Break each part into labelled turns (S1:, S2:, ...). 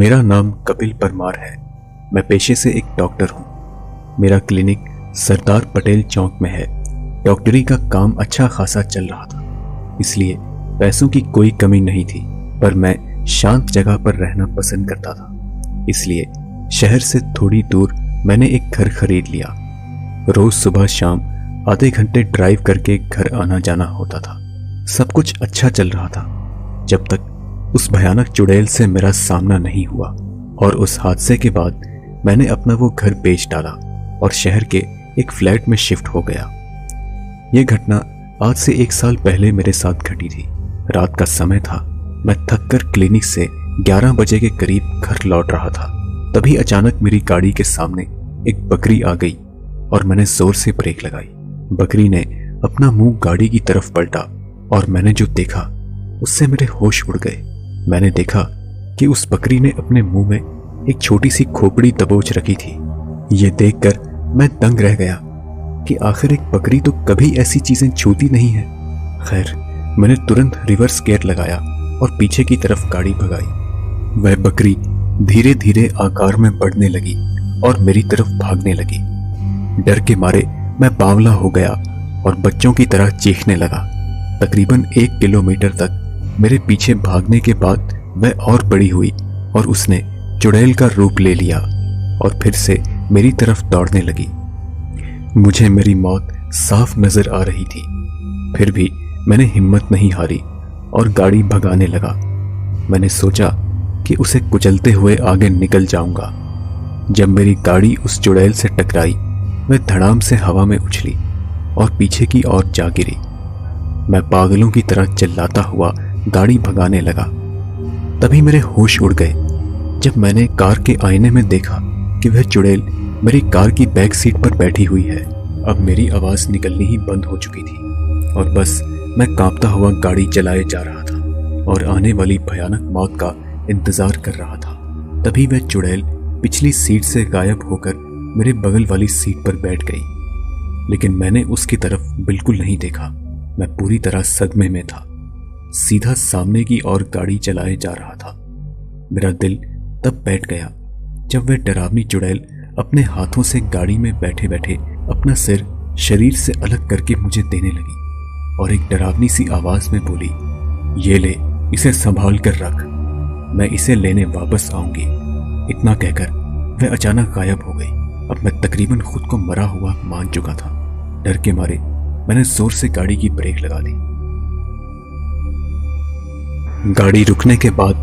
S1: मेरा नाम कपिल परमार है। मैं पेशे से एक डॉक्टर हूँ। मेरा क्लिनिक सरदार पटेल चौक में है। डॉक्टरी का काम अच्छा खासा चल रहा था, इसलिए पैसों की कोई कमी नहीं थी, पर मैं शांत जगह पर रहना पसंद करता था। इसलिए शहर से थोड़ी दूर मैंने एक घर खरीद लिया। रोज सुबह शाम आधे घंटे ड्राइव करके घर आना जाना होता था। सब कुछ अच्छा चल रहा था जब तक उस भयानक चुड़ैल से मेरा सामना नहीं हुआ, और उस हादसे के बाद मैंने अपना वो घर बेच डाला और शहर के एक फ्लैट में शिफ्ट हो गया। यह घटना आज से 1 साल पहले मेरे साथ घटी थी। रात का समय था। मैं थककर क्लिनिक से 11 बजे के करीब घर लौट रहा था। तभी अचानक मेरी गाड़ी के सामने एक बकरी आ गई और मैंने जोर से ब्रेक लगाई। बकरी ने अपना मुंह गाड़ी की तरफ पलटा और मैंने जो देखा उससे मेरे होश उड़ गए। मैंने देखा कि उस बकरी ने अपने मुंह में एक छोटी सी खोपड़ी दबोच रखी थी। ये देखकर मैं दंग रह गया कि आखिर एक बकरी तो कभी ऐसी चीजें छूती नहीं है। खैर, मैंने तुरंत रिवर्स गियर लगाया और पीछे की तरफ गाड़ी भगाई। वह बकरी धीरे धीरे आकार में बढ़ने लगी और मेरी तरफ भागने लगी। डर के मारे मैं बावला हो गया और बच्चों की तरह चीखने लगा। तकरीबन 1 किलोमीटर तक मेरे पीछे भागने के बाद वह और बड़ी हुई और उसने चुड़ैल का रूप ले लिया और फिर से मेरी तरफ दौड़ने लगी। मुझे मेरी मौत साफ नजर आ रही थी, फिर भी मैंने हिम्मत नहीं हारी और गाड़ी भगाने लगा। मैंने सोचा कि उसे कुचलते हुए आगे निकल जाऊंगा। जब मेरी गाड़ी उस चुड़ैल से टकराई, वह धड़ाम से हवा में उछली और पीछे की ओर जा गिरी। मैं पागलों की तरह चिल्लाता हुआ गाड़ी भगाने लगा। तभी मेरे होश उड़ गए जब मैंने कार के आईने में देखा कि वह चुड़ैल मेरी कार की बैक सीट पर बैठी हुई है। अब मेरी आवाज निकलनी ही बंद हो चुकी थी और बस मैं कांपता हुआ गाड़ी चलाए जा रहा था और आने वाली भयानक मौत का इंतजार कर रहा था। तभी वह चुड़ैल पिछली सीट से गायब होकर मेरे बगल वाली सीट पर बैठ गई, लेकिन मैंने उसकी तरफ बिल्कुल नहीं देखा। मैं पूरी तरह सदमे में था, सीधा सामने की ओर गाड़ी चलाए जा रहा था। मेरा दिल तब बैठ गया जब वह डरावनी चुड़ैल अपने हाथों से गाड़ी में बैठे बैठे अपना सिर शरीर से अलग करके मुझे देने लगी और एक डरावनी सी आवाज में बोली, ये ले, इसे संभाल कर रख, मैं इसे लेने वापस आऊंगी। इतना कहकर वह अचानक गायब हो गई। अब मैं तकरीबन खुद को मरा हुआ मान चुका था। डर के मारे मैंने जोर से गाड़ी की ब्रेक लगा दी। गाड़ी रुकने के बाद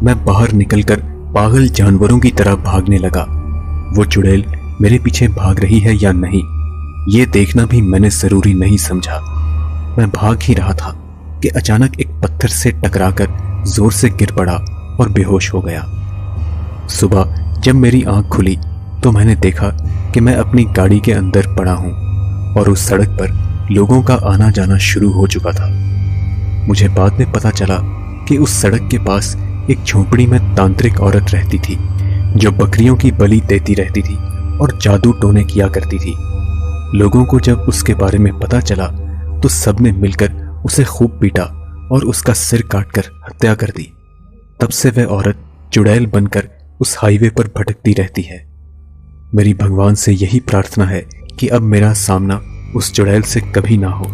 S1: मैं बाहर निकलकर पागल जानवरों की तरह भागने लगा। वो चुड़ैल मेरे पीछे भाग रही है या नहीं, ये देखना भी मैंने जरूरी नहीं समझा। मैं भाग ही रहा था कि अचानक एक पत्थर से टकराकर जोर से गिर पड़ा और बेहोश हो गया। सुबह जब मेरी आंख खुली तो मैंने देखा कि मैं अपनी गाड़ी के अंदर पड़ा हूं और उस सड़क पर लोगों का आना जाना शुरू हो चुका था। मुझे बाद में पता चला कि उस सड़क के पास एक झोपड़ी में तांत्रिक औरत रहती थी जो बकरियों की बलि देती रहती थी और जादू टोने किया करती थी। लोगों को जब उसके बारे में पता चला तो सबने मिलकर उसे खूब पीटा और उसका सिर काटकर हत्या कर दी। तब से वह औरत चुड़ैल बनकर उस हाईवे पर भटकती रहती है। मेरी भगवान से यही प्रार्थना है कि अब मेरा सामना उस चुड़ैल से कभी ना हो।